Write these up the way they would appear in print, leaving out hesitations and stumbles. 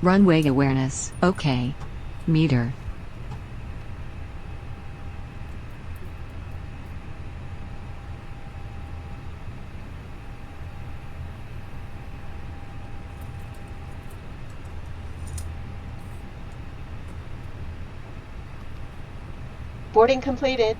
Runway awareness. Okay. Meter. Boarding completed.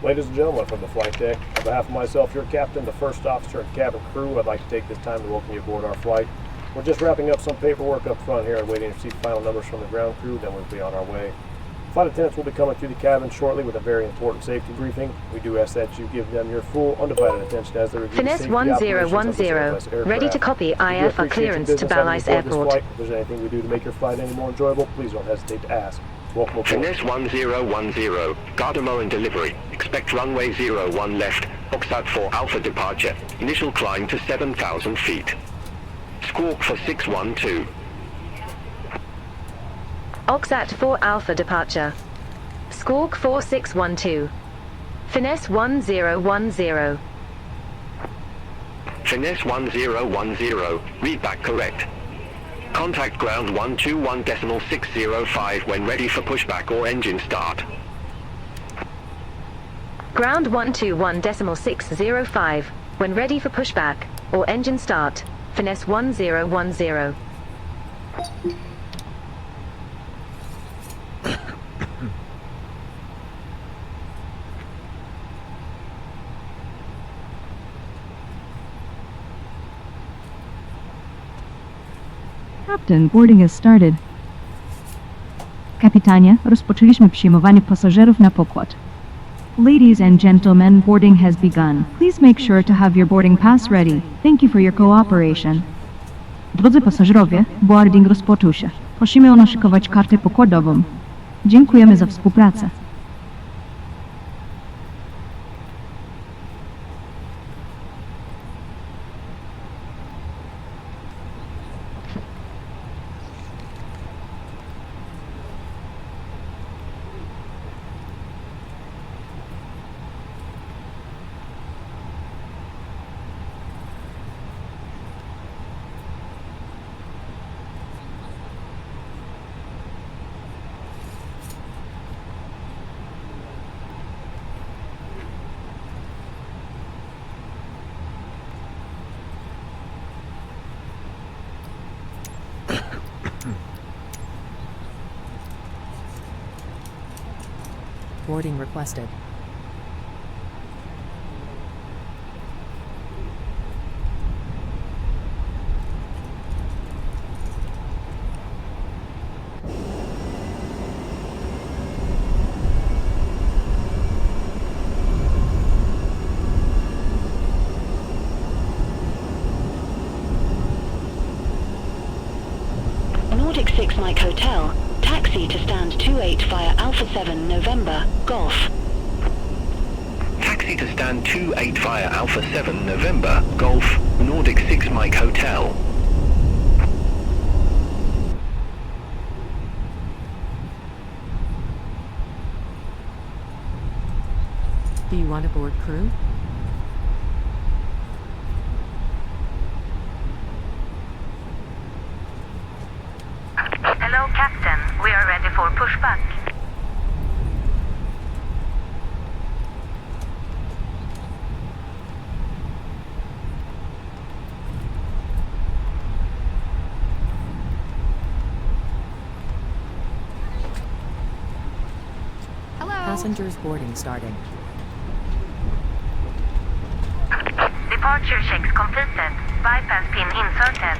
Ladies and gentlemen, from the flight deck, on behalf of myself, your captain, the first officer, and cabin crew, I'd like to take this time to welcome you aboard our flight. We're just wrapping up some paperwork up front here and waiting to receive final numbers from the ground crew, then we'll be on our way. Flight attendants will be coming through the cabin shortly with a very important safety briefing. We do ask that you give them your full, undivided attention as they review the safety operations of this Airbus aircraft. Ready to copy IFR clearance to Balice Airport. If there's anything we do to make your flight any more enjoyable, please don't hesitate to ask. Welcome aboard. Finesse 1010, Gardermoen delivery. Expect runway 01 left, Oxat 4 Alpha departure. Initial climb to 7,000 feet. Squawk for 612. Oxat 4 Alpha departure. Squawk 4612. Finesse 1010. Finesse 1010, read back correct. Contact ground 121.605 when ready for pushback or engine start. Ground 121.605 when ready for pushback or engine start. Finesse 1010. Captain, boarding has started. Kapitanie, rozpoczęliśmy przyjmowanie pasażerów na pokład. Ladies and gentlemen, boarding has begun. Please make sure to have your boarding pass ready. Thank you for your cooperation. Drodzy pasażerowie, boarding rozpoczął się. Prosimy o naszykować kartę pokładową. Dziękujemy za współpracę. Boarding requested. Nordic 6 Mike Hotel. Taxi to stand 28 via Alpha 7 November, Golf. Taxi to stand 28 via Alpha 7 November, Golf, Nordic 6 Mike Hotel. Do you want to board crew? Hello, Captain. We are ready for pushback. Passengers boarding starting. Departure checks completed. Bypass pin inserted.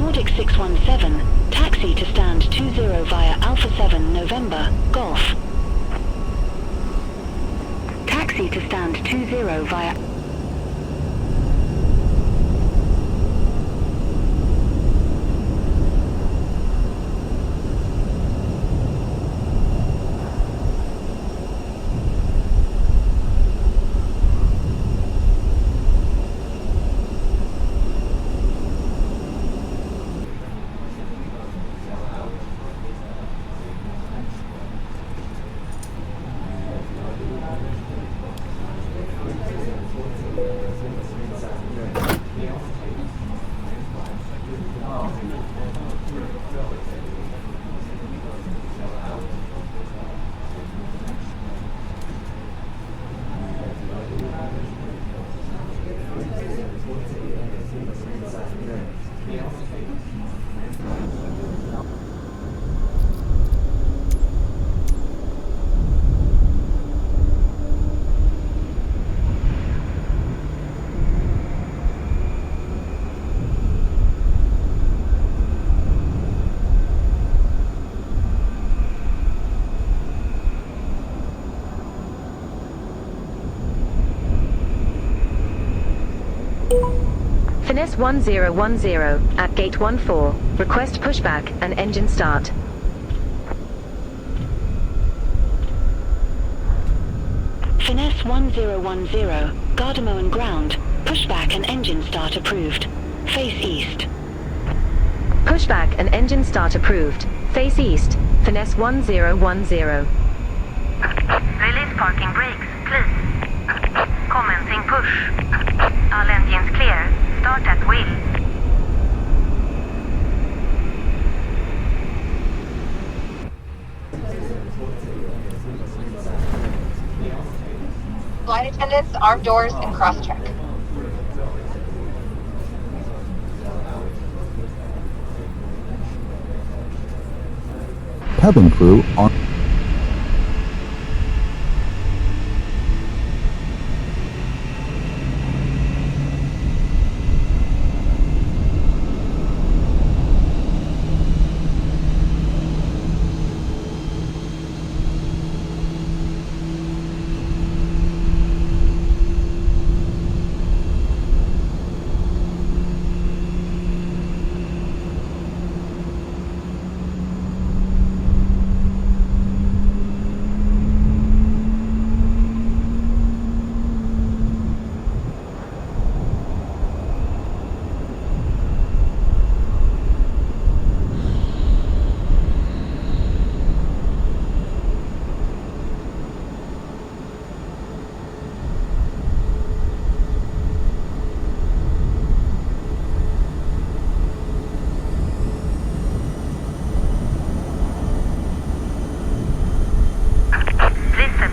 Nordic 617, taxi to stand 20 via Alpha 7 November, Golf. Taxi to stand 20 via... Finesse 1010 at gate 14. Request pushback and engine start. Finesse 1010, Gardermoen ground. Pushback and engine start approved. Face east. Pushback and engine start approved. Face east. Finesse 1010. Release parking brakes, please. Commencing push. All engines clear. Start at will. Flight attendants, armed doors, and cross-check. Cabin crew on.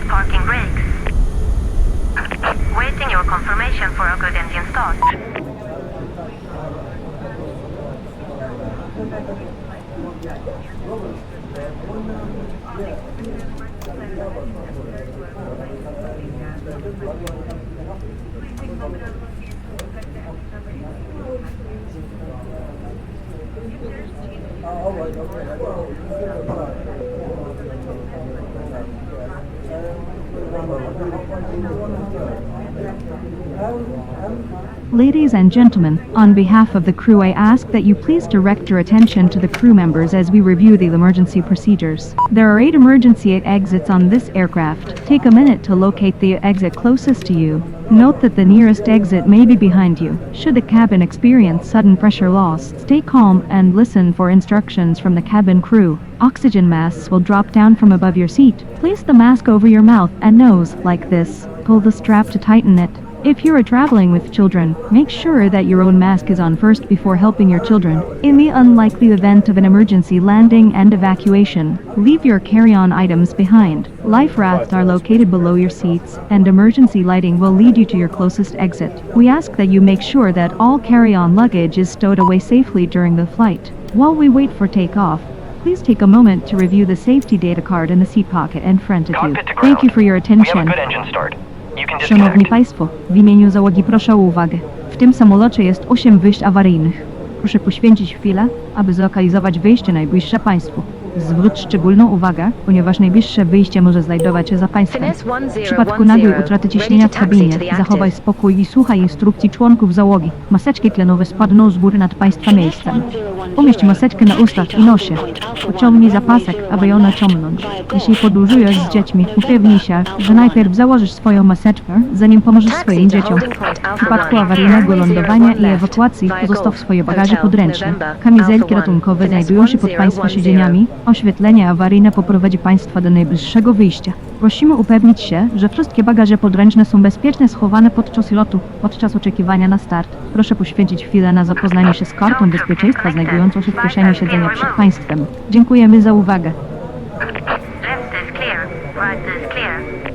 Parking brakes. Waiting your confirmation for a good engine start. Ladies and gentlemen, on behalf of the crew, I ask that you please direct your attention to the crew members as we review the emergency procedures. There are 8 emergency exits on this aircraft. Take a minute to locate the exit closest to you. Note that the nearest exit may be behind you. Should the cabin experience sudden pressure loss, stay calm and listen for instructions from the cabin crew. Oxygen masks will drop down from above your seat. Place the mask over your mouth and nose like this. Pull the strap to tighten it. If you are traveling with children, make sure that your own mask is on first before helping your children. In the unlikely event of an emergency landing and evacuation, leave your carry-on items behind. Life rafts are located below your seats, and emergency lighting will lead you to your closest exit. We ask that you make sure that all carry-on luggage is stowed away safely during the flight. While we wait for takeoff, please take a moment to review the safety data card in the seat pocket in front of you. Thank you for your attention. We have a good engine start. You can Szanowni disconnect. Państwo, w imieniu załogi proszę o uwagę. W tym samolocie jest 8 wyjść awaryjnych. Proszę poświęcić chwilę, aby zlokalizować wyjście najbliższe Państwu. Zwróć szczególną uwagę, ponieważ najbliższe wyjście może znajdować się za Państwem. W przypadku nagłej utraty ciśnienia w kabinie, zachowaj spokój i słuchaj instrukcji członków załogi. Maseczki tlenowe spadną z góry nad Państwa miejscem. Umieść maseczkę na ustach i nosie. Pociągnij zapasek, aby ją naciągnąć. Jeśli podróżujesz z dziećmi, upewnij się, że najpierw założysz swoją maseczkę, zanim pomożesz swoim dzieciom. W przypadku awaryjnego lądowania i ewakuacji pozostaw swoje bagaże podręczne. Kamizelki ratunkowe znajdują się pod Państwa siedzeniami. Oświetlenie awaryjne poprowadzi Państwa do najbliższego wyjścia. Prosimy upewnić się, że wszystkie bagaże podręczne są bezpiecznie schowane podczas lotu. Podczas oczekiwania na start, proszę poświęcić chwilę na zapoznanie się z kartą bezpieczeństwa znajdującą się w kieszeni siedzenia przed Państwem. Dziękujemy za uwagę. Left is clear, right is clear.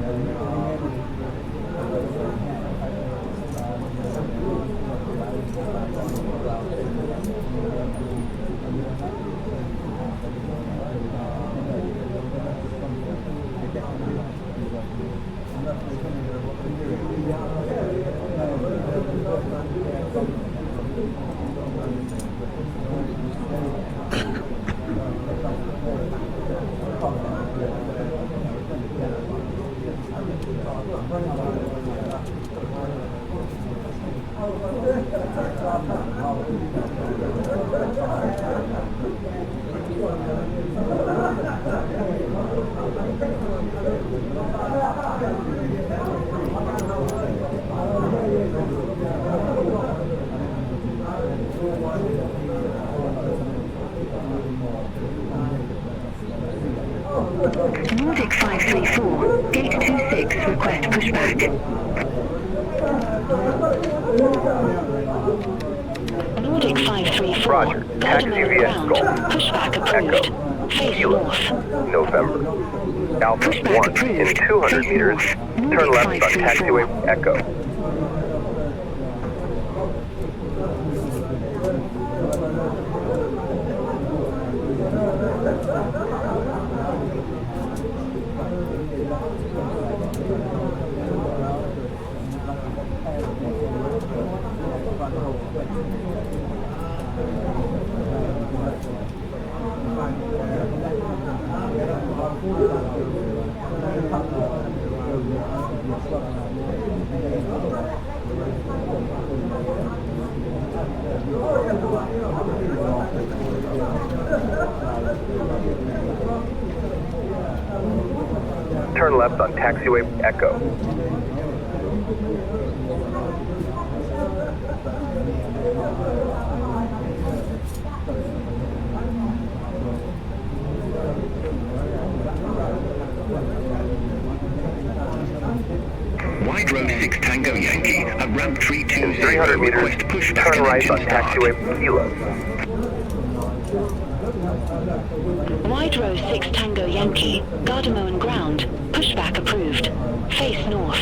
Nordic 534, gate 26, request pushback. Nordic 534, Roger. Taxi Gardermoen via ground, Golf. pushback approved. Face north. November. Alpha Pushback 1 approved. in 200 Face meters. north. Turn Nordic left on 534. taxiway Echo. Turn left on taxiway Echo. Wide row 6 Tango Yankee at ramp In 320, 300 meters, request pushback turn and right engine on start. taxiway Kilo. Wide row 6 Tango Yankee, Gardermoen ground, pushback approved. Face north.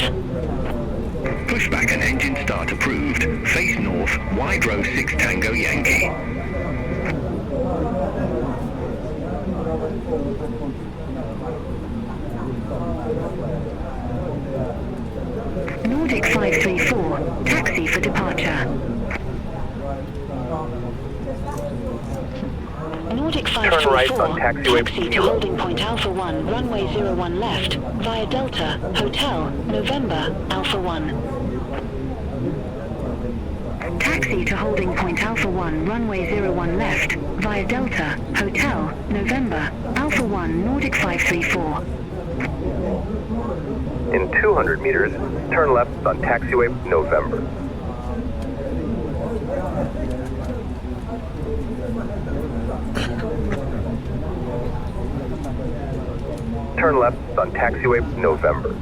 Pushback and engine start approved. Face north, wide row 6 Tango Yankee. Nordic 534, taxi for departure. Nordic Turn right 534, on taxiway taxi to Kilo. holding point Alpha 1, runway 01 left, via Delta, Hotel, November, Alpha 1. Taxi to holding point Alpha 1, runway 01 left, via Delta, Hotel, November, Alpha 1, Nordic 534. In 200 meters, turn left on taxiway November. Turn left on taxiway November.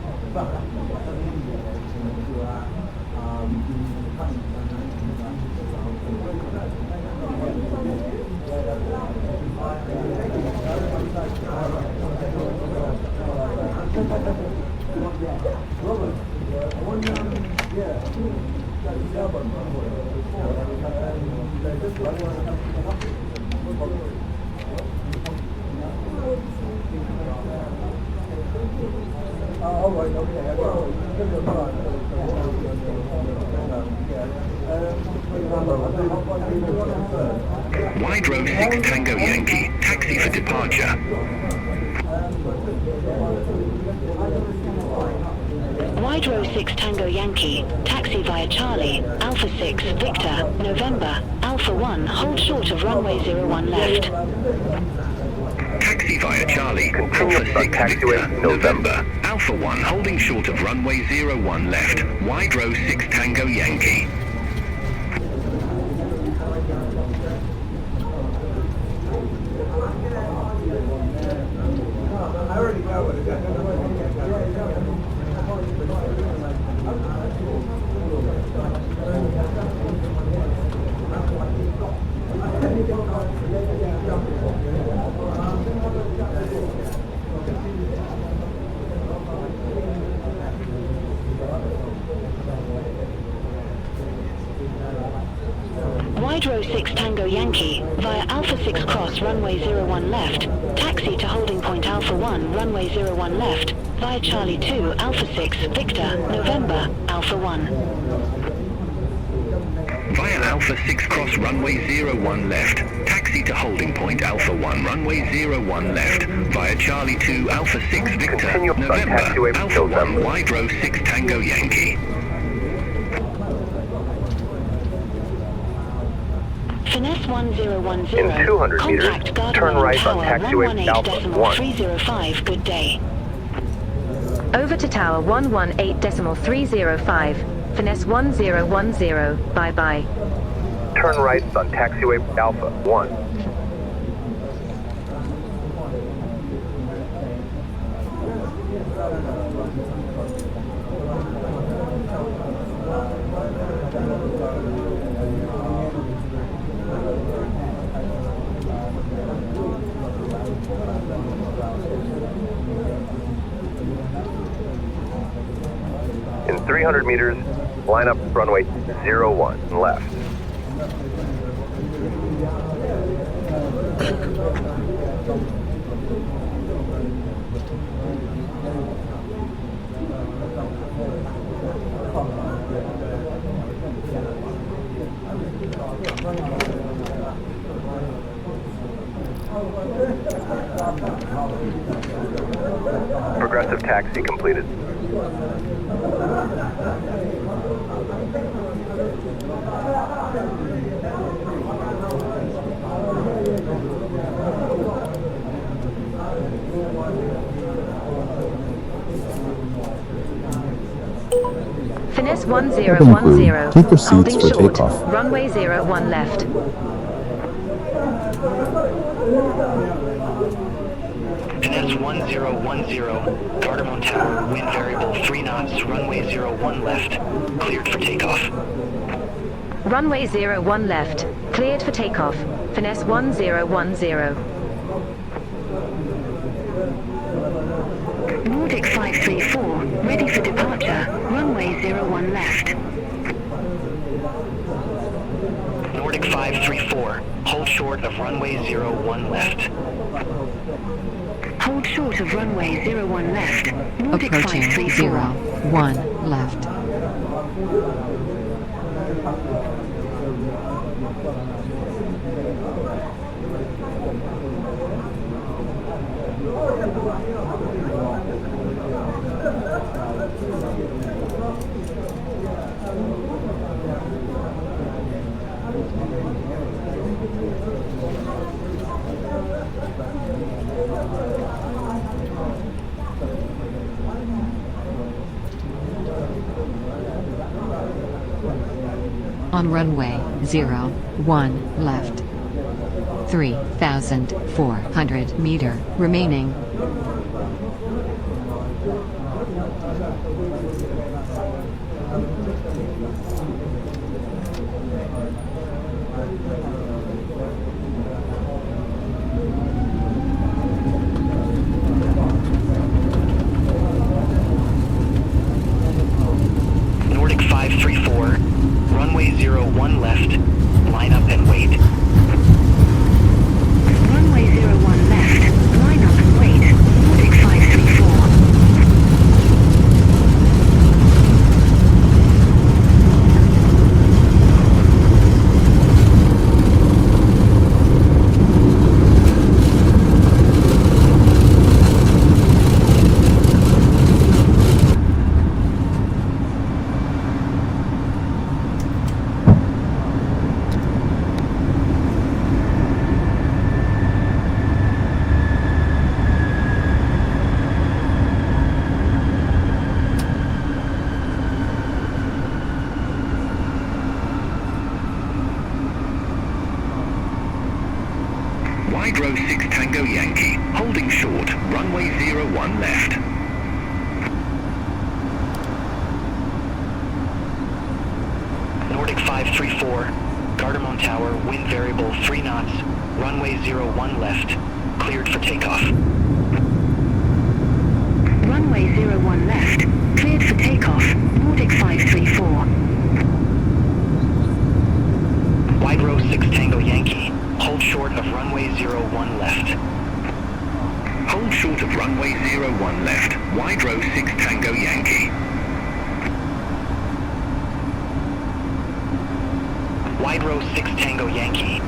Wide row 6 Tango Yankee, taxi for departure. Wide row 6 Tango Yankee, taxi via Charlie, Alpha 6 Victor, November, Alpha 1, hold short of runway 01 left. Taxi via Charlie, Alpha 6 Victor, November, Alpha 1 holding short of runway 01 left, wide row 6 Tango Yankee. Wide row 6 Tango Yankee, via Alpha 6 cross runway 01 left, taxi to holding point Alpha 1 runway 01 left, via Charlie 2 Alpha 6 Victor, November, Alpha 1. Via Alpha 6 cross runway 01 left, taxi to holding point Alpha 1 runway 01 left, via Charlie 2 Alpha 6 Victor, November, Alpha 1 wide row 6 Tango Yankee. Finesse 1010. In 200 meters, Contact turn Gardermoen right Tower, on taxiway 118 Alpha decimal 1. 305. Good day. Over to tower 118.305. Finesse 1010. Bye-bye. Turn right on taxiway Alpha 1. In 300 meters, line up runway 01 left. Progressive taxi completed. Finesse 1010. Keep receipts Holding for short. takeoff. Runway 01 left. Finesse 1010. Gardermoen Tower, wind variable 3 knots, runway 01 left. Cleared for takeoff. Runway 01 left. Cleared for takeoff. Finesse 1010. Nordic 534, ready for departure, runway 01 left. Nordic 534. Hold short of runway 01 left. Hold short of runway 01 left. Nordic Approaching 534. 01 left. On runway 01 left. 3,400 meter remaining. Nordic 534. Runway 01 left. Line up and wait. Runway 01 left. Line up and wait. Nordic 534. Wide row 6 Tango Yankee, holding short, runway 01 left. Nordic 534, Gardermoen Tower, wind variable 3 knots, runway 01 left, cleared for takeoff. Runway 01 left, cleared for takeoff, Nordic 534. Wide row 6 Tango Yankee, hold short of runway 01 left. Hold short of runway 01 left, wide row 6 Tango Yankee. Wide row 6 Tango Yankee,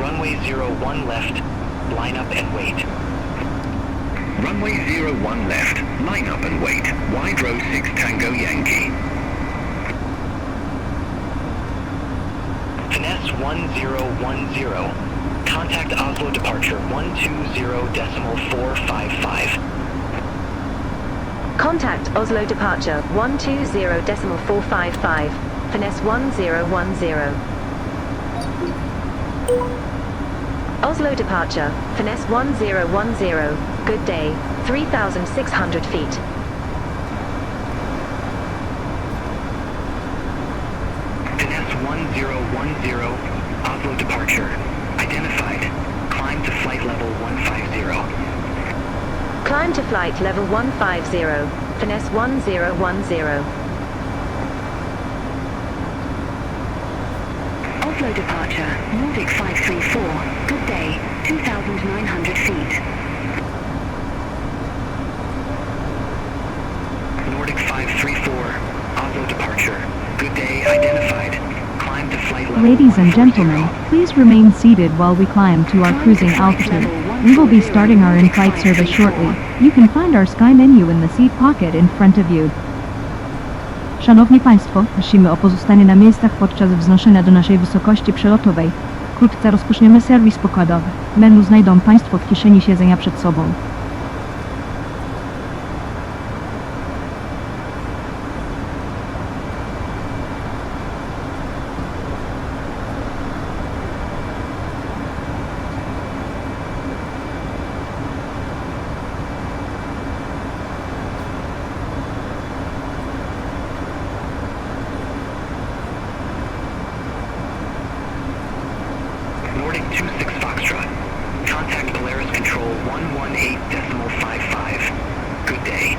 runway 01 left, line up and wait. Runway 01 left, line up and wait, wide row 6 Tango Yankee. Finesse 1010, contact Oslo departure 120.455. Contact Oslo departure 120.455, finesse 1010. Oslo departure, finesse 1010, good day, 3,600 feet. Finesse 1010, Oslo departure, identified, climb to flight level 150. Climb to flight level 150, finesse 1010. Oslo departure, Nordic 534, good day, 2,900 feet. Nordic 534, Oslo departure, good day, identified, climb to flight level Ladies and 140. gentlemen, please remain seated while we climb to our cruising altitude. We will be starting our in-flight service shortly. You can find our sky menu in the seat pocket in front of you. Szanowni Państwo, prosimy o pozostanie na miejscach podczas wznoszenia do naszej wysokości przelotowej. Wkrótce rozpoczniemy serwis pokładowy. Menu znajdą Państwo w kieszeni siedzenia przed sobą. Nordic 26 Foxtrot, contact Polaris Control 118.55. Good day.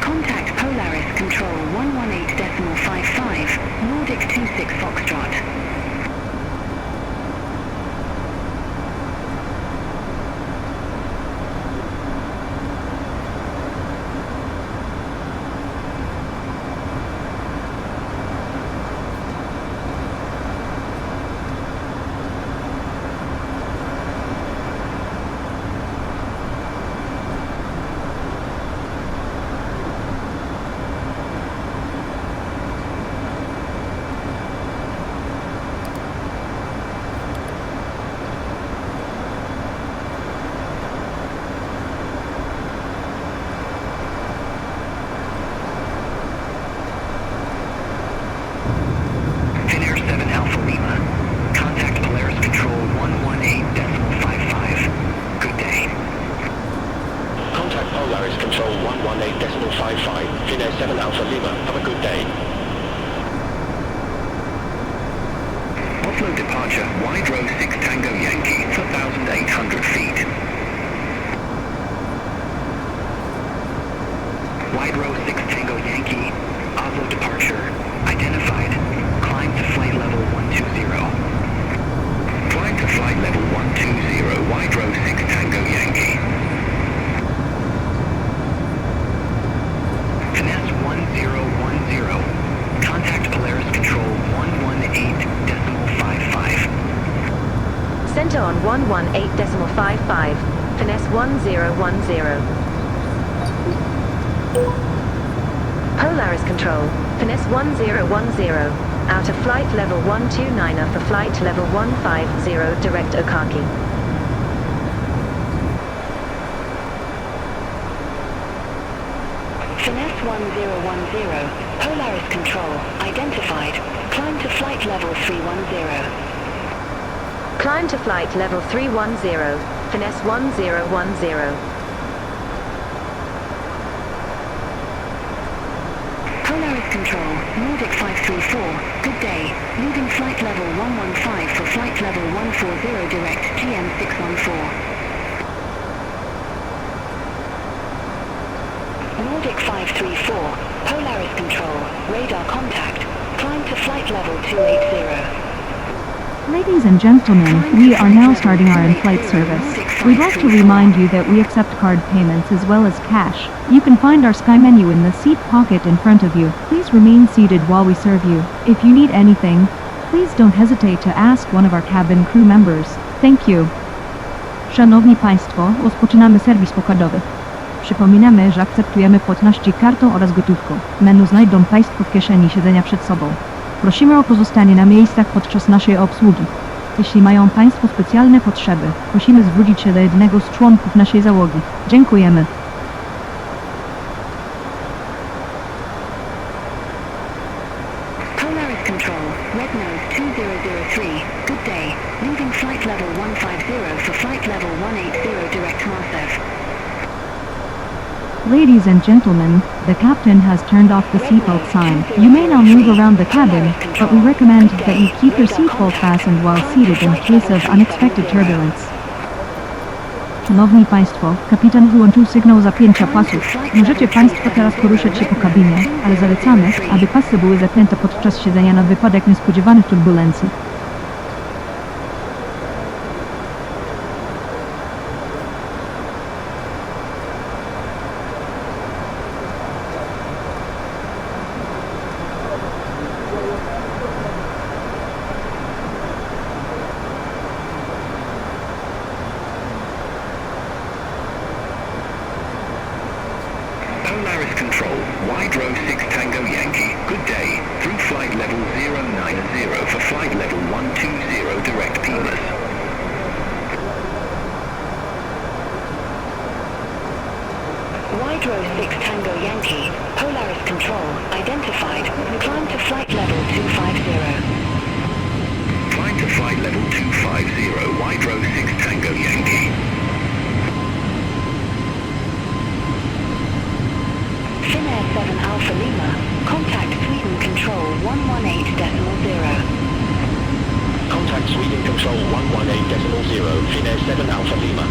Contact Polaris Control 118.55, Nordic 26 Foxtrot. Finnair 7 Alpha Lima, contact Polaris Control 118.55. Good day. Contact Polaris Control 118.55, Finnair 7 Alpha Lima. Have a good day. Oslo departure, wide row 6 Tango Yankee, 4,800 feet. Wide row 6 Tango Yankee, Oslo departure, identified, climb to flight level 120. Climb to flight level 120, wide row 6 Tango Yankee. Finesse 1010, contact Polaris Control 118.55. Center on 118.55, finesse 1010. Polaris Control, finesse 1010, out of flight level 129 for flight level 150, direct Okaki. Finesse 1010, Polaris Control, identified, climb to flight level 310. Climb to flight level 310, finesse 1010. Polaris Control, Nordic 534, good day. Leaving flight level 115 for flight level 140 direct GM 614. Nordic 534, Polaris Control, radar contact. Climb to flight level 280. Ladies and gentlemen, we are now starting our in-flight service. We'd like to remind you that we accept card payments as well as cash. You can find our Sky menu in the seat pocket in front of you. Please remain seated while we serve you. If you need anything, please don't hesitate to ask one of our cabin crew members. Thank you. Szanowni Państwo, rozpoczynamy serwis pokładowy. Przypominamy, że akceptujemy płatności kartą oraz gotówką. Menu znajdą Państwo w kieszeni siedzenia przed sobą. Prosimy o pozostanie na miejscach podczas naszej obsługi. Jeśli mają Państwo specjalne potrzeby, prosimy zwrócić się do jednego z członków naszej załogi. Dziękujemy. Polaris Control, Red Nose 2003, good day. Leaving flight level 150 for flight level 180 direct Marseille. Ladies and gentlemen, the captain has turned off the seatbelt sign. You may now move around the cabin, but we recommend that you keep your seatbelt fastened while seated in case of unexpected turbulence. Szanowni Państwo, kapitan wyłączył sygnał zapięcia pasów. Możecie Państwo teraz poruszać się po kabinie, ale zalecamy, aby pasy były zapięte podczas siedzenia na wypadek niespodziewanych turbulencji. Polaris Control, Wide Row 6 Tango Yankee, good day. Through flight level 090 for flight level 120 direct Pimas. Wide Row 6 Tango Yankee, Polaris Control, identified. Climb to flight level 250. Climb to flight level 250, Wide Row 6 Tango Yankee. Finnair 7 Alpha Lima, contact Sweden Control 118.0. Contact Sweden Control 118.0, Finnair 7 Alpha Lima.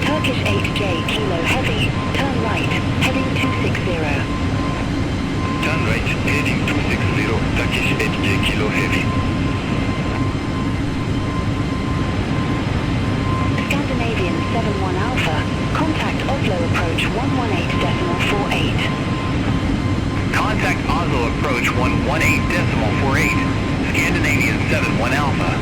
Turkish 8J Kilo Heavy, turn right, heading 260. Turn right, heading 260, Turkish 8J Kilo Heavy. Scandinavian 71 Alpha, contact Oslo approach 118.48. Contact Oslo approach 118.48. Scandinavian 71 Alpha.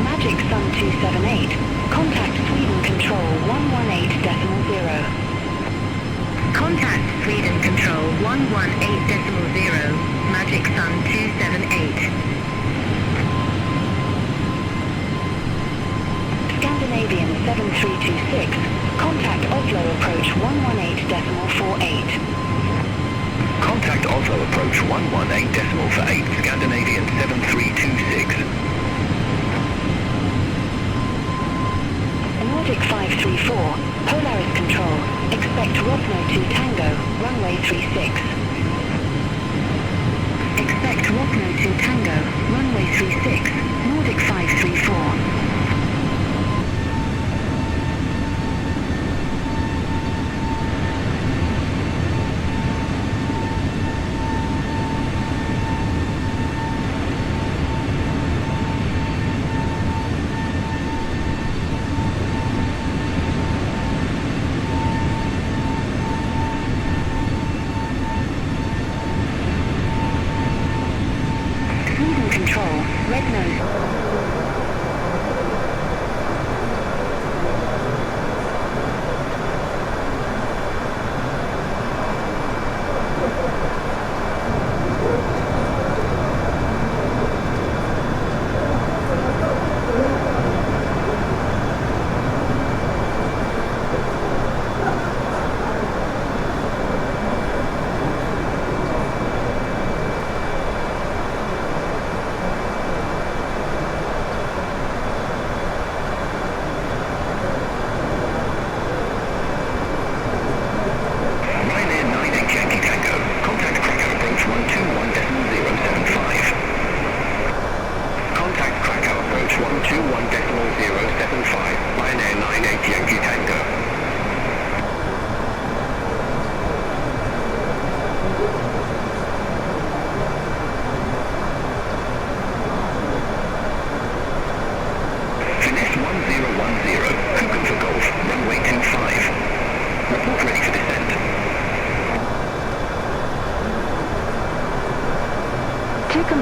Magic Sun 278, contact Sweden Control 118.0. Contact Sweden Control 118.0, Magic Sun 278. Scandinavian 7326, contact Oslo approach 118.48. Contact Oslo approach 118.48, Scandinavian 7326. Nordic 534, Polaris Control, expect Rosno 2 Tango, runway 36. Expect Rosno 2 Tango, runway 36, Nordic 534.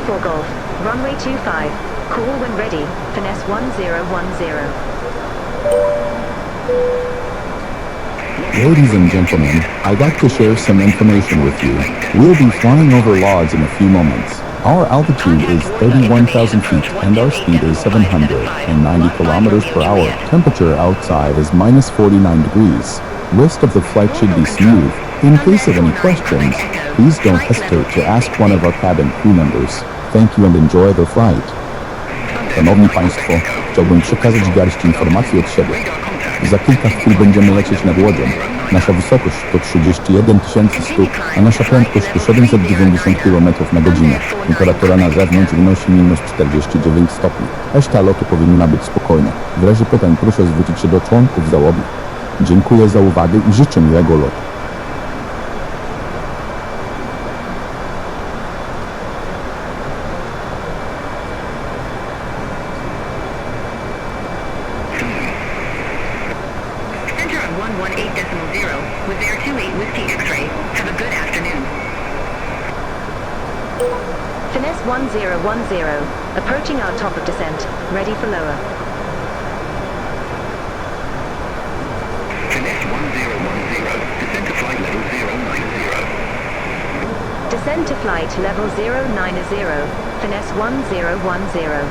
For Golf, runway 25, call when ready, finesse 1010. Ladies and gentlemen, I'd like to share some information with you. We'll be flying over Lodz in a few moments. Our altitude is 31,000 feet and our speed is 790 kilometers per hour. Temperature outside is minus 49 degrees. Rest of the flight should be smooth. In case of any questions, please don't hesitate to ask one of our cabin crew members. Thank you and enjoy the flight. Szanowni Państwo, chciałbym przekazać garść informacji od siebie. Za kilka chwil będziemy lecieć nad łodzią. Nasza wysokość to 31 000 stóp, a nasza prędkość to 790 km na godzinę. Temperatura na zewnątrz wynosi minus 49 stopni. Reszta lotu powinna być spokojna. W razie pytań proszę zwrócić się do członków załogi. Dziękuję za uwagę i życzę miłego lotu. Finesse 1010, approaching our top of descent, ready for lower. Finesse 1010, descend to flight level 090. Descend to flight level 090, finesse 1010.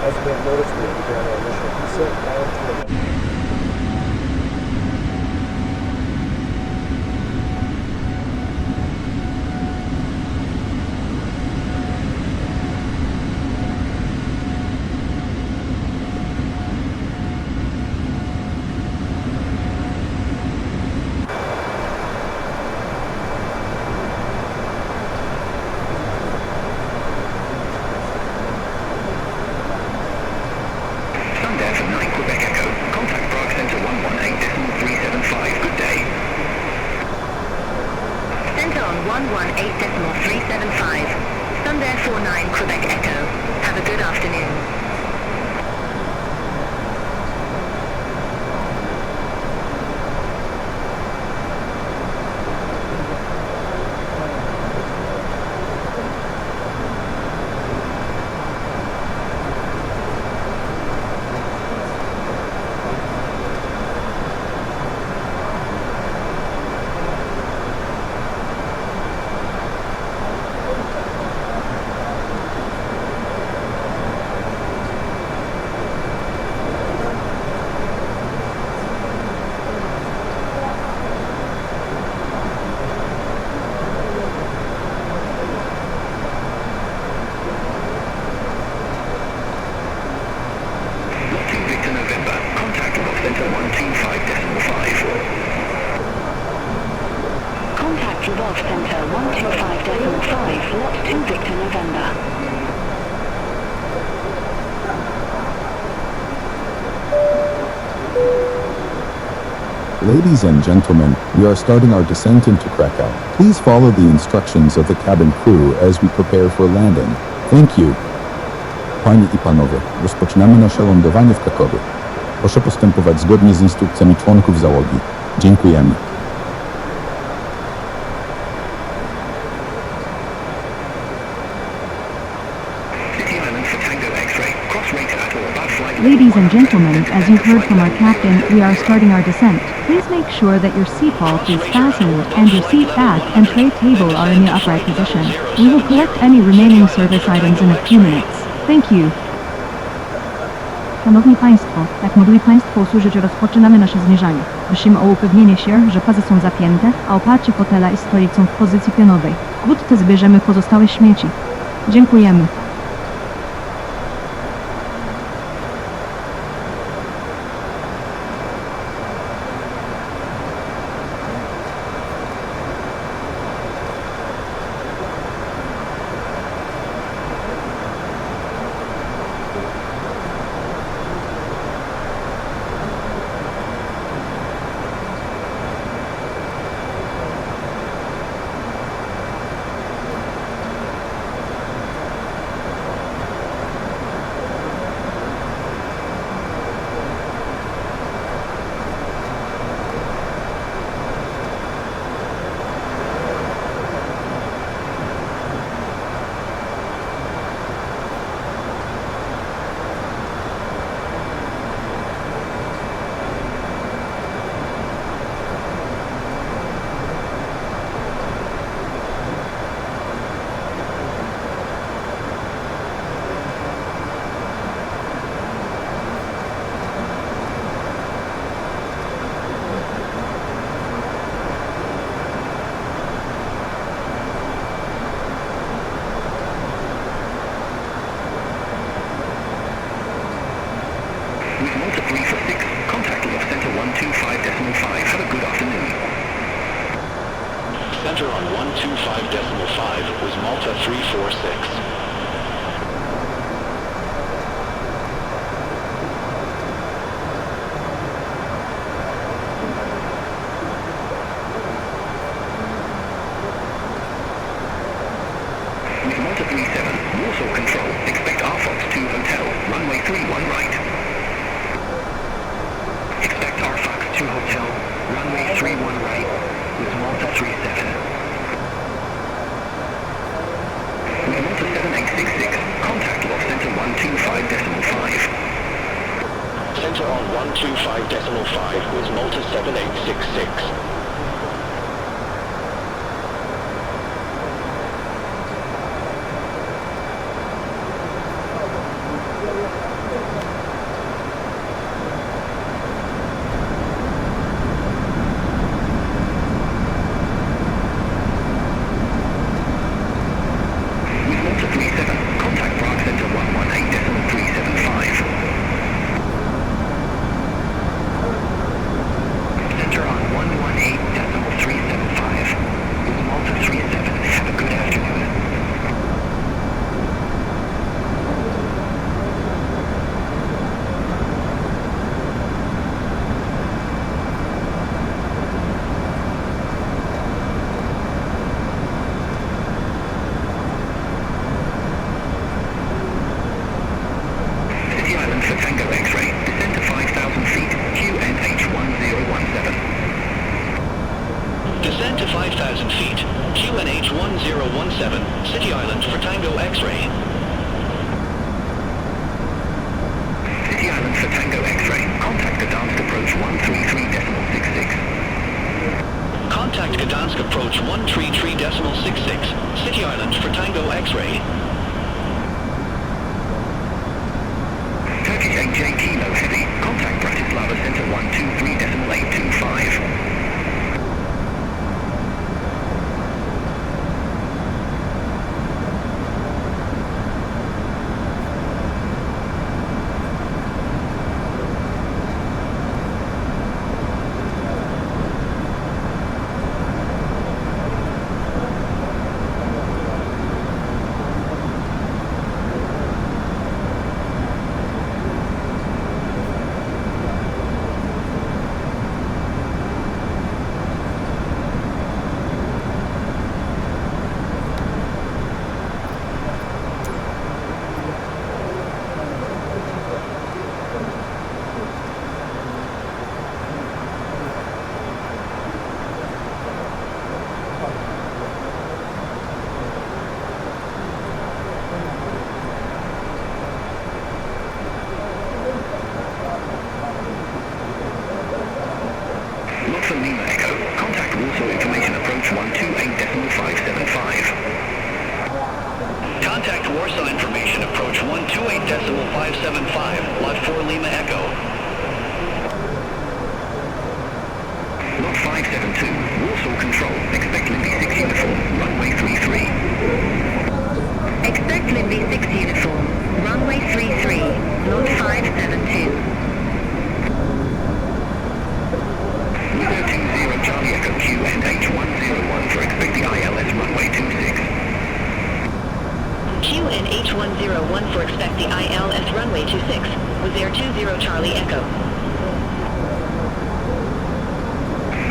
As you may have noticed, we have begun our initial descent down to the Ladies and gentlemen, we are starting our descent into Krakow. Please follow the instructions of the cabin crew as we prepare for landing. Thank you. Panie i panowie, rozpoczynamy nasze lądowanie w Krakowie. Proszę postępować zgodnie z instrukcjami członków załogi. Dziękujemy. Ladies and gentlemen, as you've heard from our captain, we are starting our descent. Please make sure that your seatbelt is fastened and your seat back and tray table are in the upright position. We will collect any remaining service items in a few minutes. Thank you. Szanowni Państwo, jak mogli Państwo usłyszeć, rozpoczynamy nasze zmierzanie. Prosimy o upewnienie się, że pazy są zapięte, a oparcie fotela i stolik są w pozycji pionowej. Wkrótce zbierzemy pozostałe śmieci. Dziękujemy. Center on 125.5 was Malta 346. With Malta 37, Warsaw Control, expect RFOX 2 Hotel, runway 31 right. Expect RFOX 2 Hotel, runway 31 right, with Malta 37. With Malta 7866, contact loss center 125.5. Center on 125.5 was Malta 7866. Center on 118.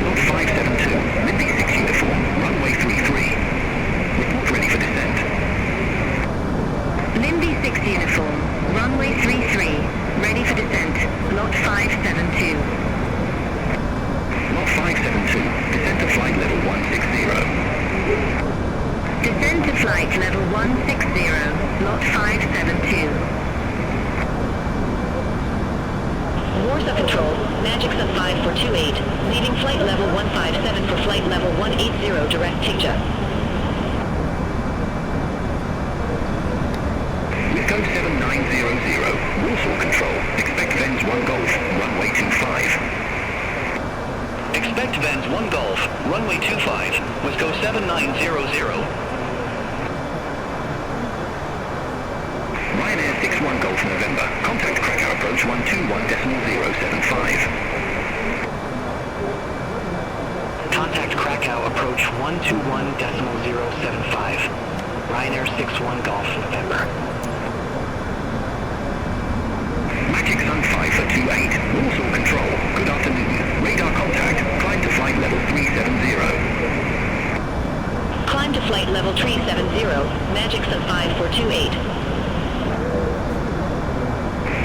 Lot 572, Lindy 6 uniform, runway 33. Report ready for descent. Lindy 6 uniform, runway 33, ready for descent, lot 572. Lot 572, descent to flight level 160. Descend to flight level 160, lot 572. Warsaw Control, Magic Sub 5428, leaving flight level 157 for flight level 180 direct teacher. Go 7900, Warsaw Control, expect Vens 1 Golf, runway 25. Expect Vens 1 Golf, runway 25, Wisco 7900. Ryanair 61 Golf November, contact Krakow approach 121.075. Contact Krakow approach 121.075. Ryanair 61 Golf November. Magic Sun 5 for 28, Warsaw Control, good afternoon, radar contact, climb to flight level 370. Climb to flight level 370, Magic Sub 5428.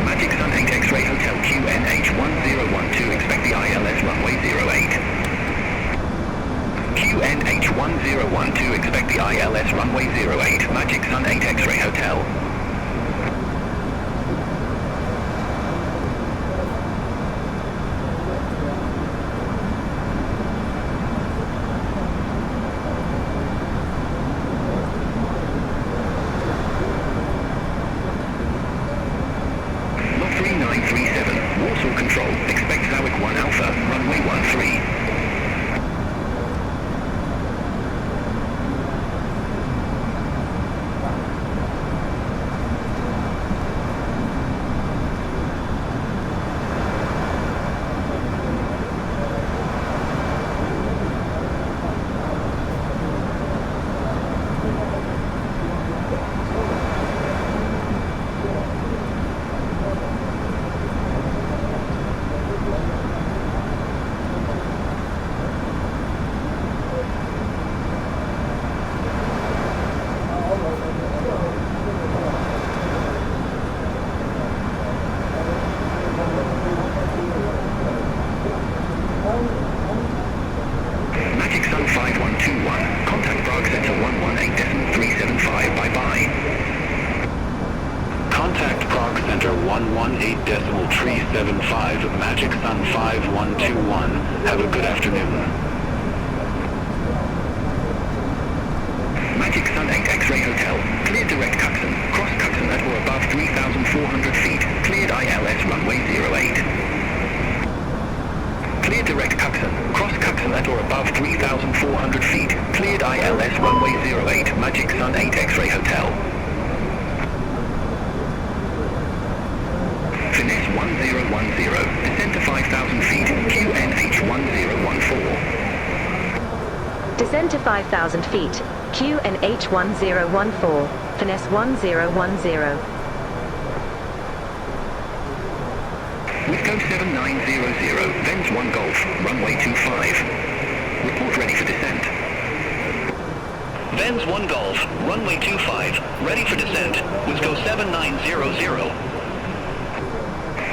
Magic Sun 8 X-ray Hotel QNH 1012, expect the ILS runway 08. QNH 1012, expect the ILS runway 08, Magic Sun 8 X-ray Hotel. Magic Sun 5121. Have a good afternoon. Magic Sun 8 X-ray Hotel. Cleared direct Cuxon. Cross Cuxon at or above 3,400 feet. Cleared ILS runway 08. Cleared direct Cuxon. Cross Cuxon at or above 3,400 feet. Cleared ILS runway 08. Magic Sun 8 X-ray Hotel. Finesse 1010. Descend to 5,000 feet. QNH 1014. Descend to 5,000 feet. QNH 1014. Finesse 1010. Wisco 7900. Vens 1 Golf. Runway 25. Report ready for descent. Vens 1 Golf. Runway 25. Ready for descent. Wisco 7900.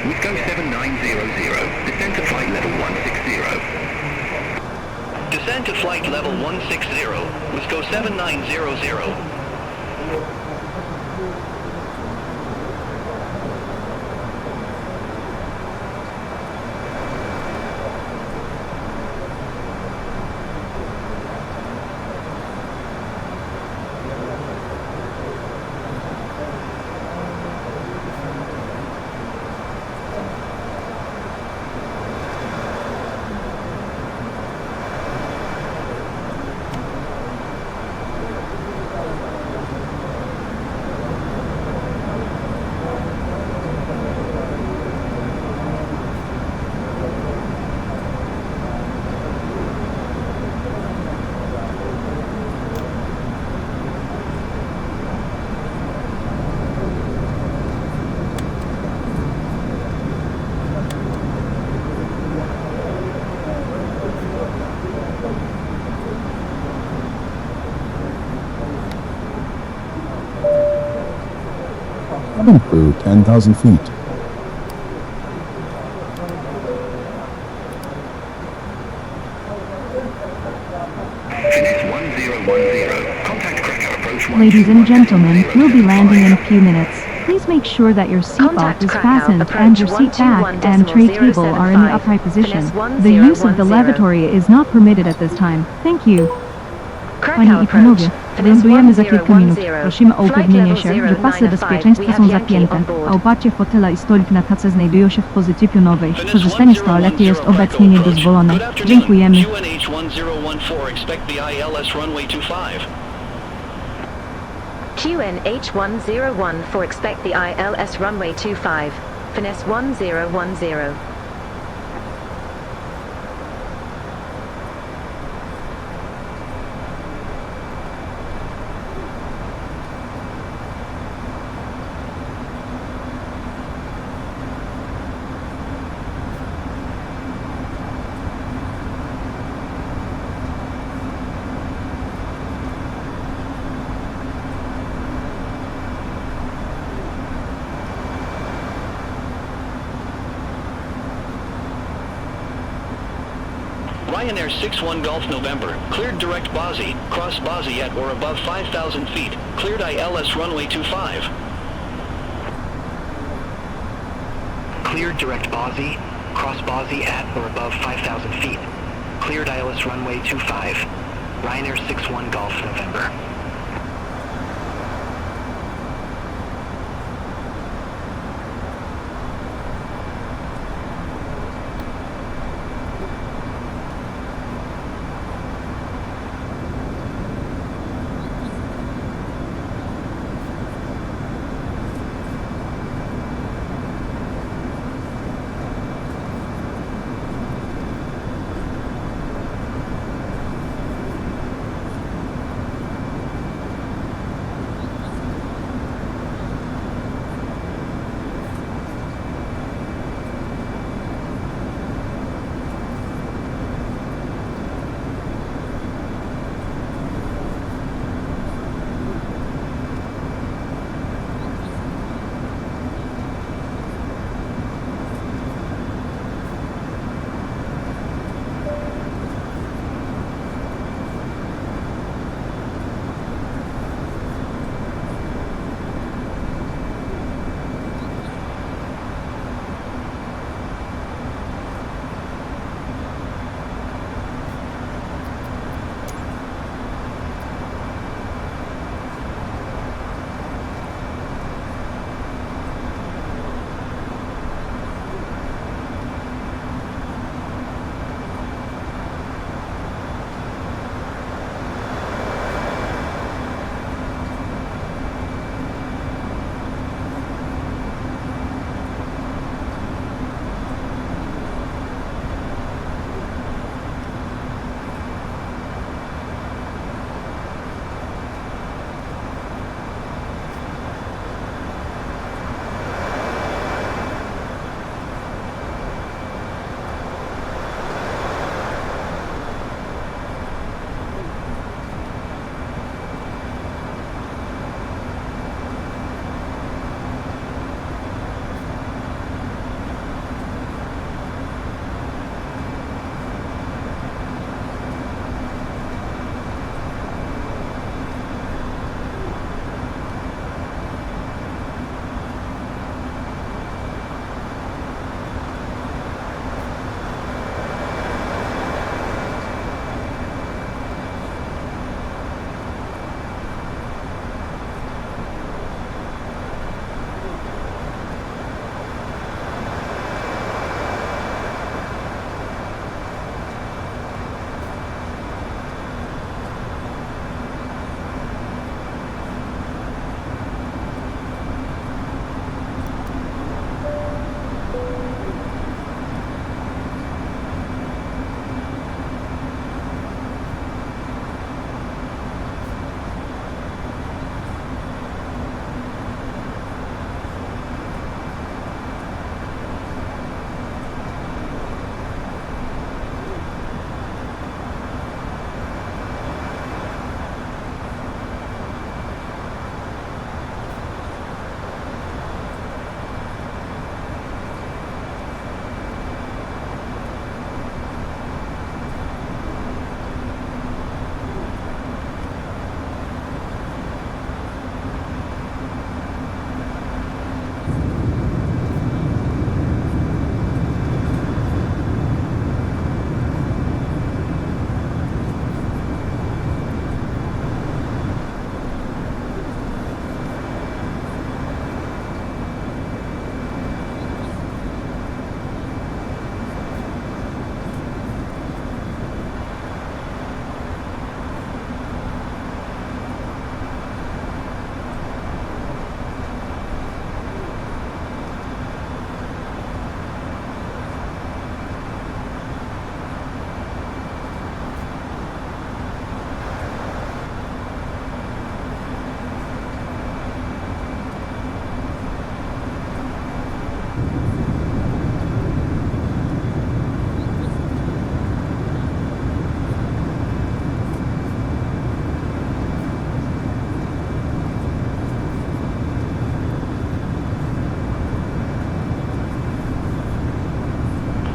Wisco 7900. Descend to flight level 160. Descend to flight level 160. Wisco 7900. cabin crew 10,000 feet. Finesse 1010. Contact Krakow approach 1. Ladies and gentlemen, we'll be landing in a few minutes. Please make sure that your seatbelt Contact is Krakow, fastened approach and your seat back and tray table are in the 121.075. upright position. Finesse The use of the 1010. lavatory is not permitted at this time. Thank you. Panie Krakow i panowie, approach. lądujemy za kilka minut. 1010. Prosimy o Flight upewnienie level się, że pasy 095. bezpieczeństwa We są have Yankee zapięte, on board. a oparcie fotela i stolik na tace znajdują się w pozycji pionowej. Korzystanie z toalety jest obecnie niedozwolone. Dziękujemy. QNH 1014, expect the ILS runway 25. QNH1014 expect the ILS runway 25. Finesse 1010. Ryanair 61 Golf November, cleared direct Bosy, cross Bosy at or above 5,000 feet, cleared ILS runway 25. Cleared direct Bosy, cross Bosy at or above 5,000 feet, cleared ILS runway 25. Ryanair 61 Golf November.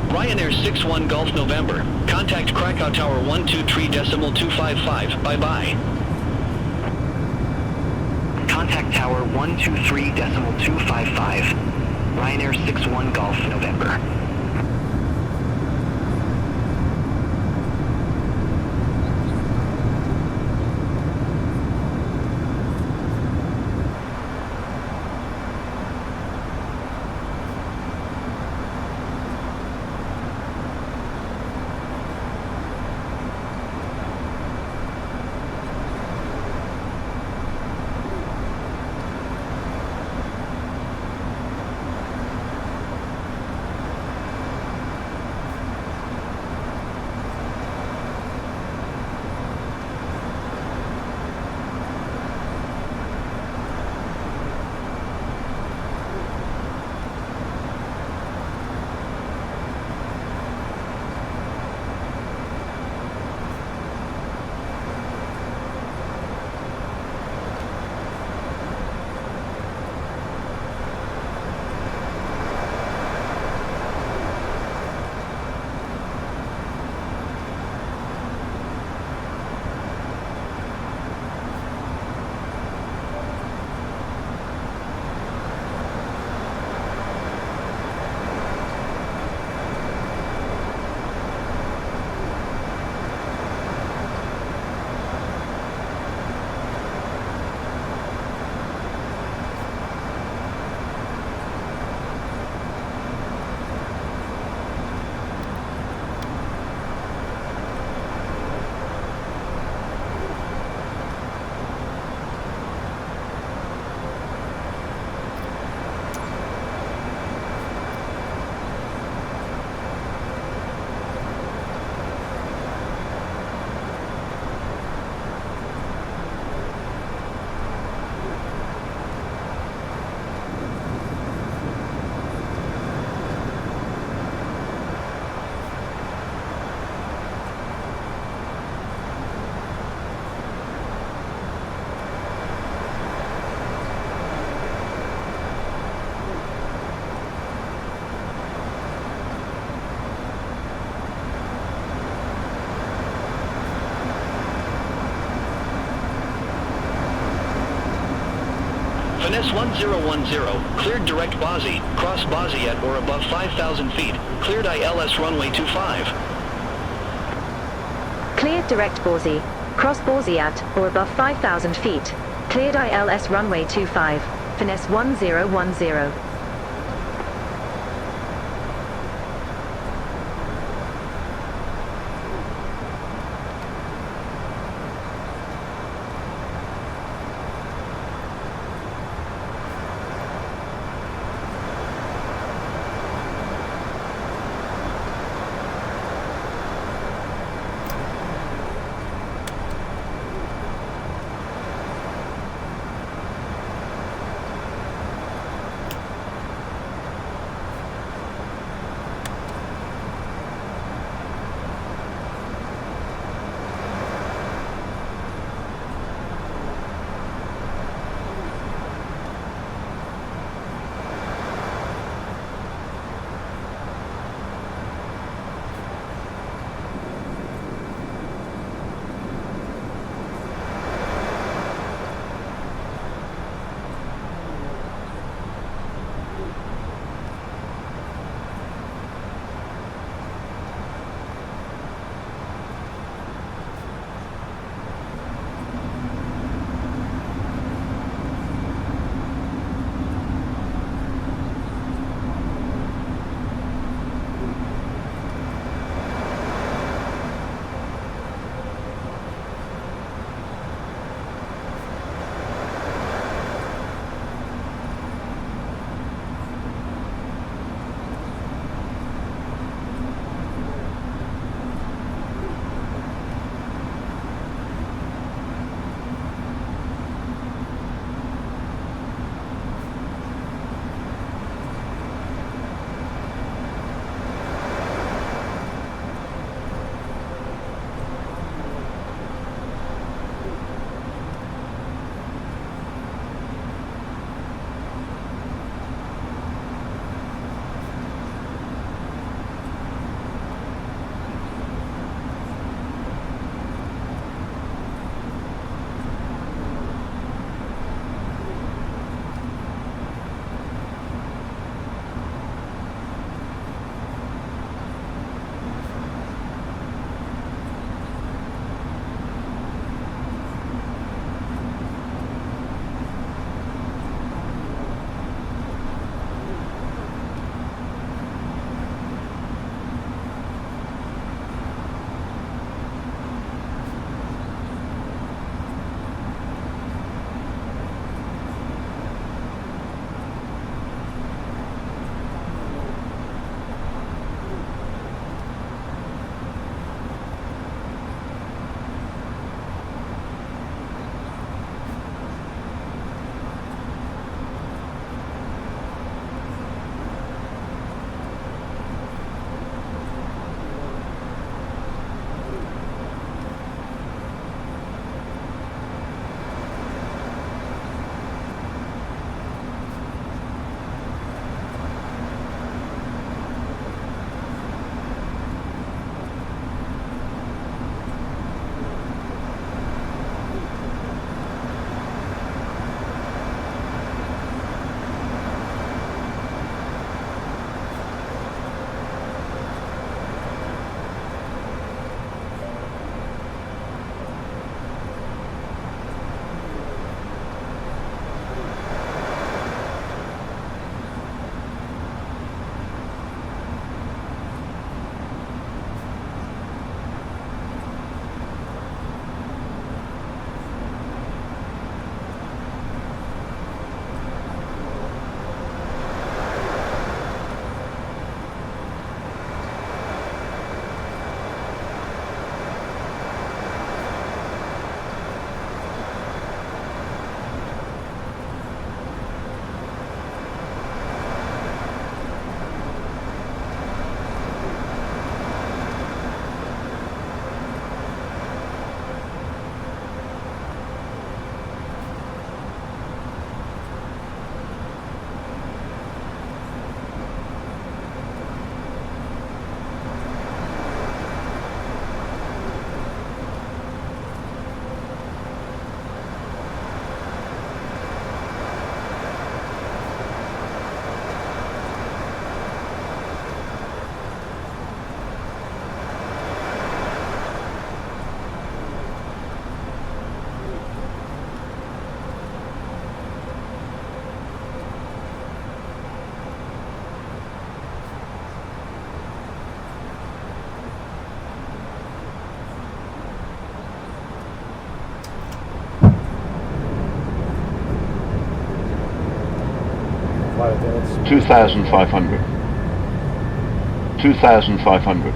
Ryanair 61 Golf November. Contact Krakow Tower 123.255. Bye-bye. Contact Tower 123.255. Ryanair 61 Golf November. Finesse 1010, cleared direct Bosy, cross Bosy at or above 5,000 feet, cleared ILS runway 25. Cleared direct Bosy, cross Bosy at or above 5,000 feet, cleared ILS runway 25, Finesse 1010. 2,500. 2,500.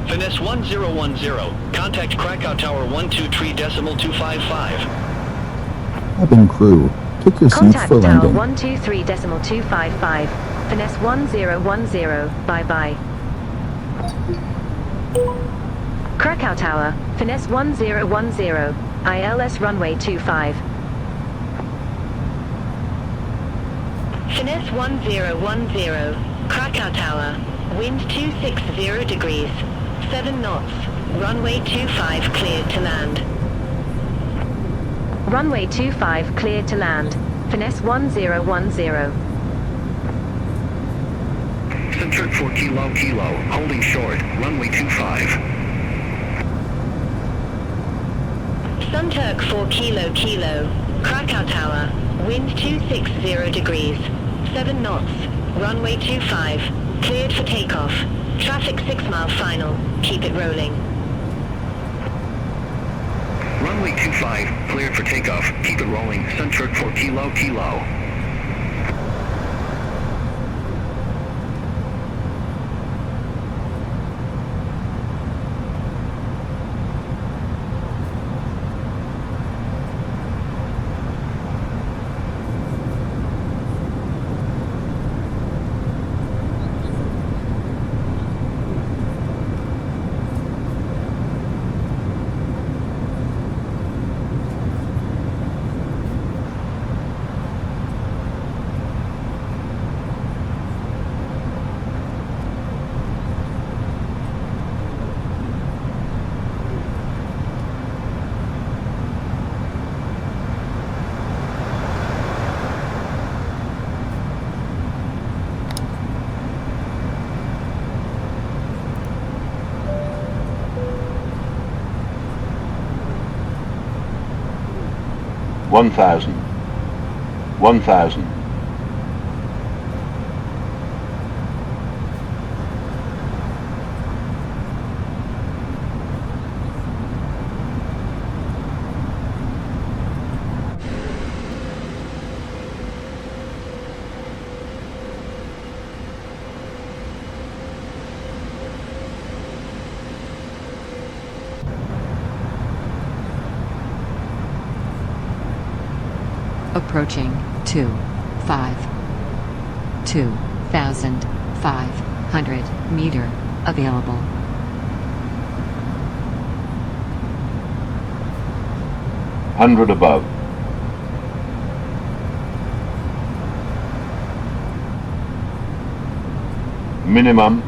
Finesse 1010. Contact Krakow Tower 123.255. Cabin crew, take your seats Contact for Tower landing. 123.255. Finesse 1010. Bye-bye. Krakow Tower, Finesse 1010. ILS runway 25. Finesse 1010. Krakow Tower. Wind 260 degrees. 7 knots. Runway 25 cleared to land. Runway 25 cleared to land. Finesse 1010. Center 4 kilo kilo, holding short, runway 25. Sunturk 4 kilo kilo. Krakow Tower. Wind 260 degrees. 7 knots. Runway 25. Cleared for takeoff. Traffic 6 mile final. Keep it rolling. Runway 25, cleared for takeoff. Keep it rolling. Sunturk 4 kilo kilo. One thousand. 1,000. Approaching 2,500 meter available. Hundred above. Minimum.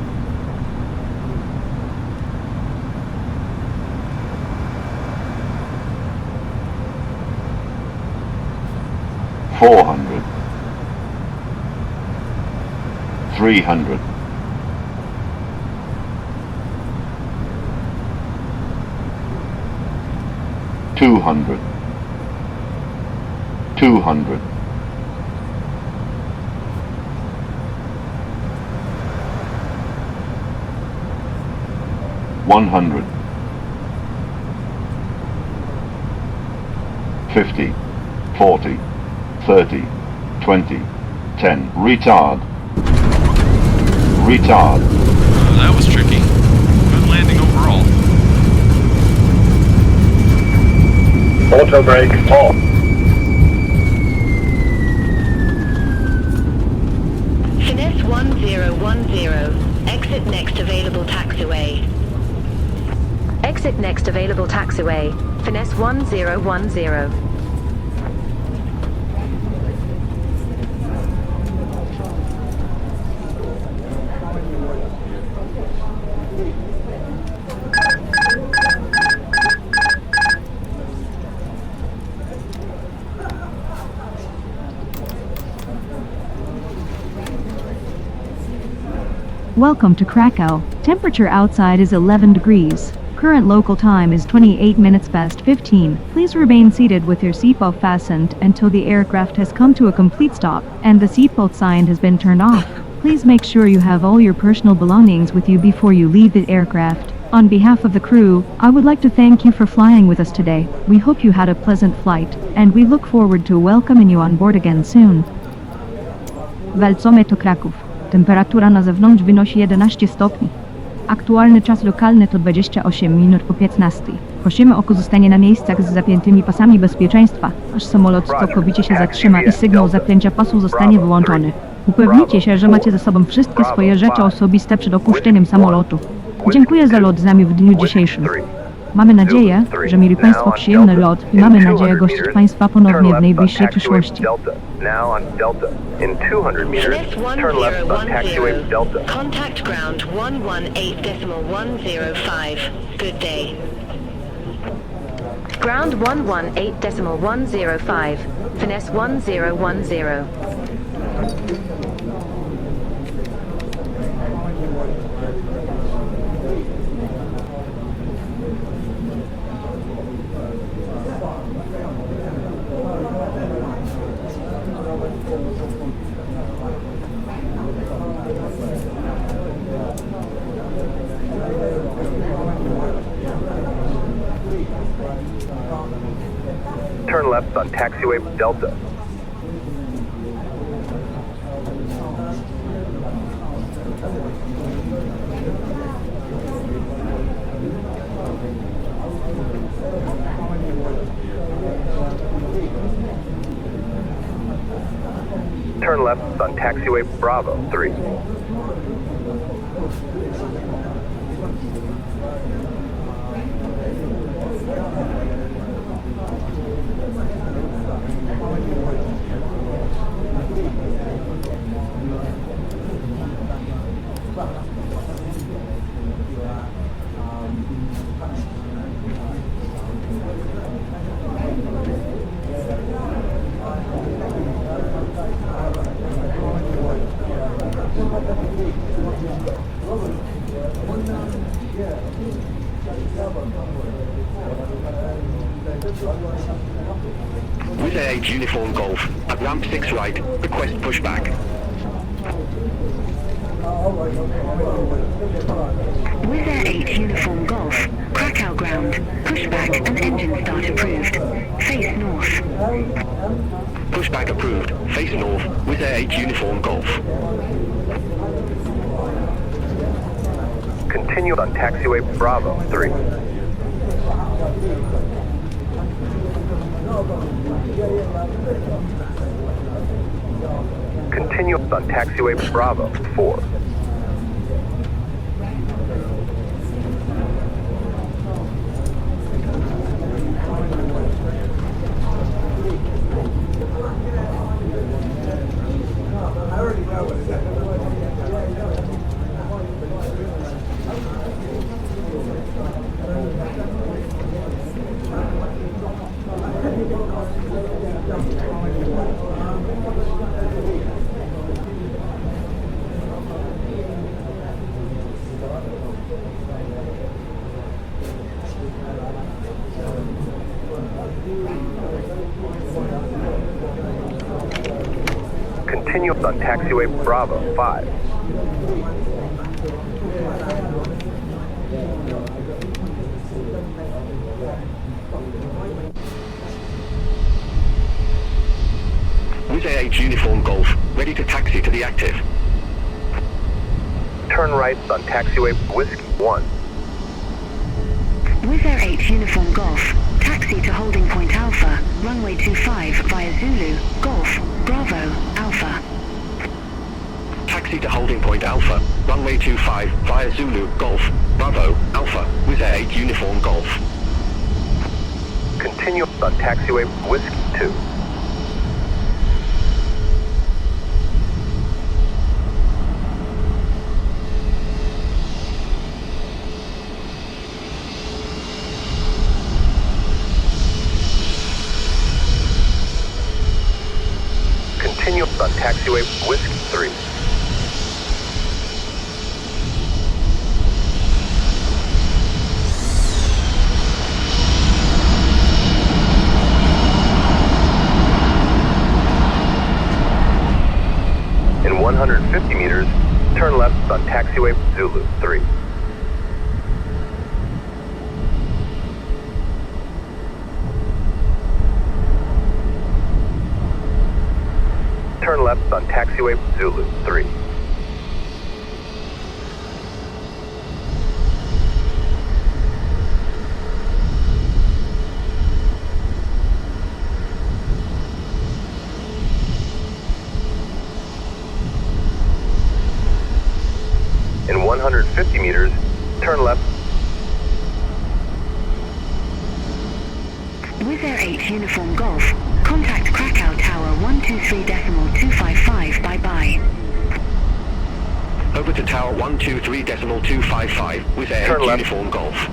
$400. 300. 200. 200. 100. 50. 40. 30, 20, 10. Retard. Retard. That was tricky. Good landing overall. Auto brake off. Finesse 1010. Exit next available taxiway. Exit next available taxiway. Finesse 1010. Welcome to Krakow. Temperature outside is 11 degrees. Current local time is 28 minutes past 15. Please remain seated with your seatbelt fastened until the aircraft has come to a complete stop and the seatbelt sign has been turned off. Please make sure you have all your personal belongings with you before you leave the aircraft. On behalf of the crew, I would like to thank you for flying with us today. We hope you had a pleasant flight, and we look forward to welcoming you on board again soon. Welcome to Kraków. Temperatura na zewnątrz wynosi 11 stopni. Aktualny czas lokalny to 28 minut po 15. Prosimy o pozostanie na miejscach z zapiętymi pasami bezpieczeństwa, aż samolot całkowicie się zatrzyma i sygnał zapięcia pasu zostanie wyłączony. Upewnijcie się, że macie ze sobą wszystkie swoje rzeczy osobiste przed opuszczeniem samolotu. Dziękuję za lot z nami w dniu dzisiejszym. Mamy nadzieję, że mieli Państwo przyjemny lot i mamy nadzieję gościć Państwa ponownie w najbliższej przyszłości. Now on Delta. In 200 meters, turn left on taxiway Delta. Contact ground 118.105. Good day. Ground 118.105. Finesse 1010. Turn left on taxiway Delta. Turn left on taxiway Bravo 3. With A8 Uniform Golf, at ramp 6 right, request pushback. With Air 8 Uniform Golf, Krakow ground, pushback and engine start approved. Face north. Pushback approved. Face north, with A8 Uniform Golf. Continue on taxiway Bravo 3. Continue on taxiway Bravo 4. Continue on taxiway Bravo 5. With A8 Uniform Golf, ready to taxi to the active. Turn right on taxiway Whiskey 1. With Air 8 Uniform Golf, taxi to holding point Alpha, runway 25 via Zulu, Golf, Bravo, Alpha. Taxi to holding point Alpha, runway 25 via Zulu, Golf, Bravo, Alpha, with A8 Uniform Golf. Continue on taxiway Whiskey 2. Continue on taxiway Whiskey 3. In 150 meters, turn left on taxiway Zulu 3. Turn left on taxiway taxiway Zulu 3. In 150 meters, turn left. Wizz Air 8 Uniform Golf, contact Krakow Tower 123.255 bye-bye. Over to Tower 123.255 with Air Turn left. Uniform Golf.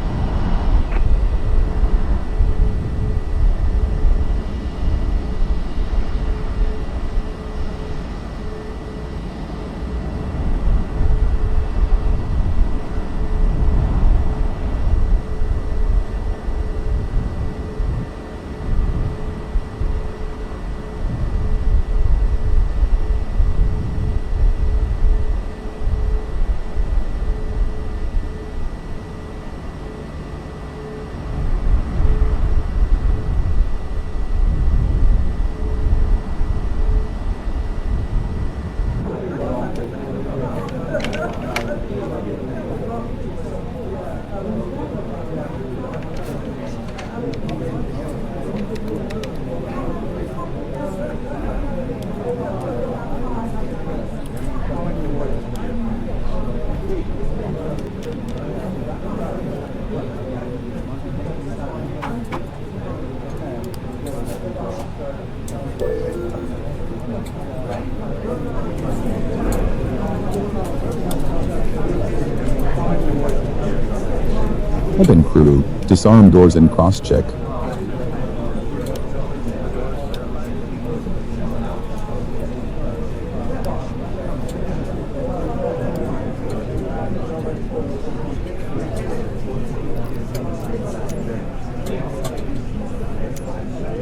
Cabin crew, disarm doors and cross-check.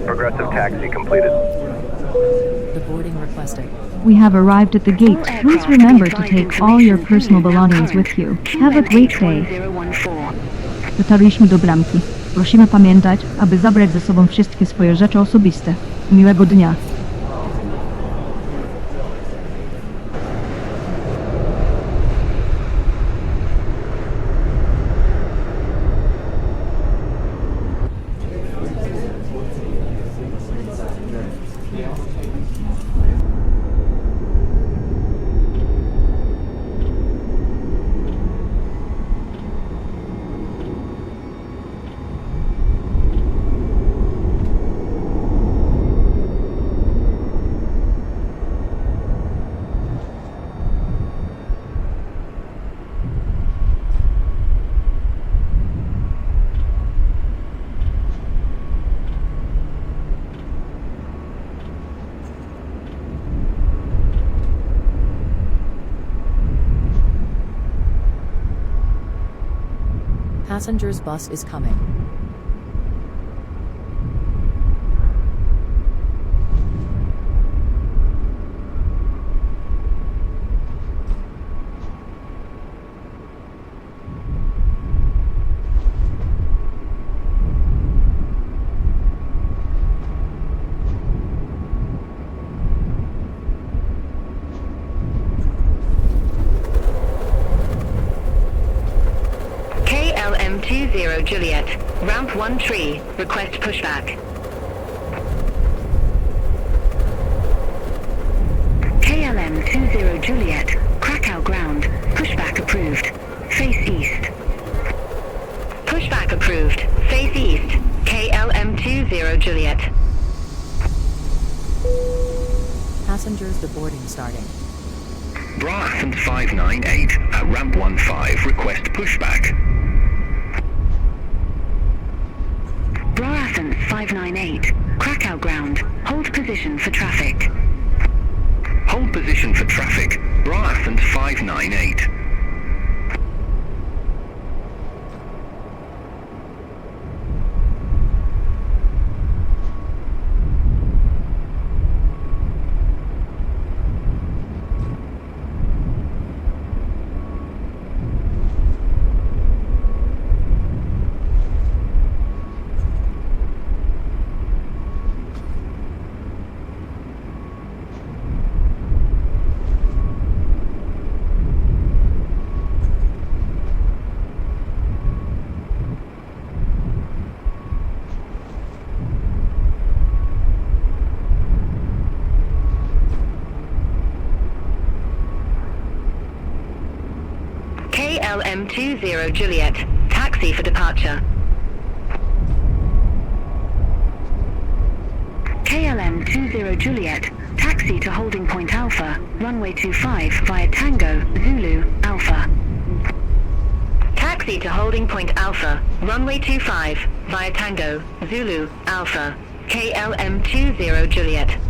Progressive taxi completed. The boarding requested. We have arrived at the gate. Please remember to take all your personal belongings with you. Have a great day. Dotarliśmy do bramki. Prosimy pamiętać, aby zabrać ze sobą wszystkie swoje rzeczy osobiste. Miłego dnia. Passenger's bus is coming. KLM20 Juliet, ramp 1 tree, request pushback. KLM20 Juliet, Krakow ground, pushback approved, face east. Pushback approved, face east, KLM20 Juliet. Passengers deboarding starting. Bra Athens 598 at ramp 15, request pushback. Bra Athens 598, Krakow ground, hold position for traffic. Hold position for traffic, Bra Athens 598. 20 Juliet, taxi for departure. KLM 20 Juliet, taxi to holding point Alpha, runway 25 via Tango, Zulu, Alpha. Taxi to holding point Alpha, runway 25 via Tango, Zulu, Alpha. KLM 20 Juliet.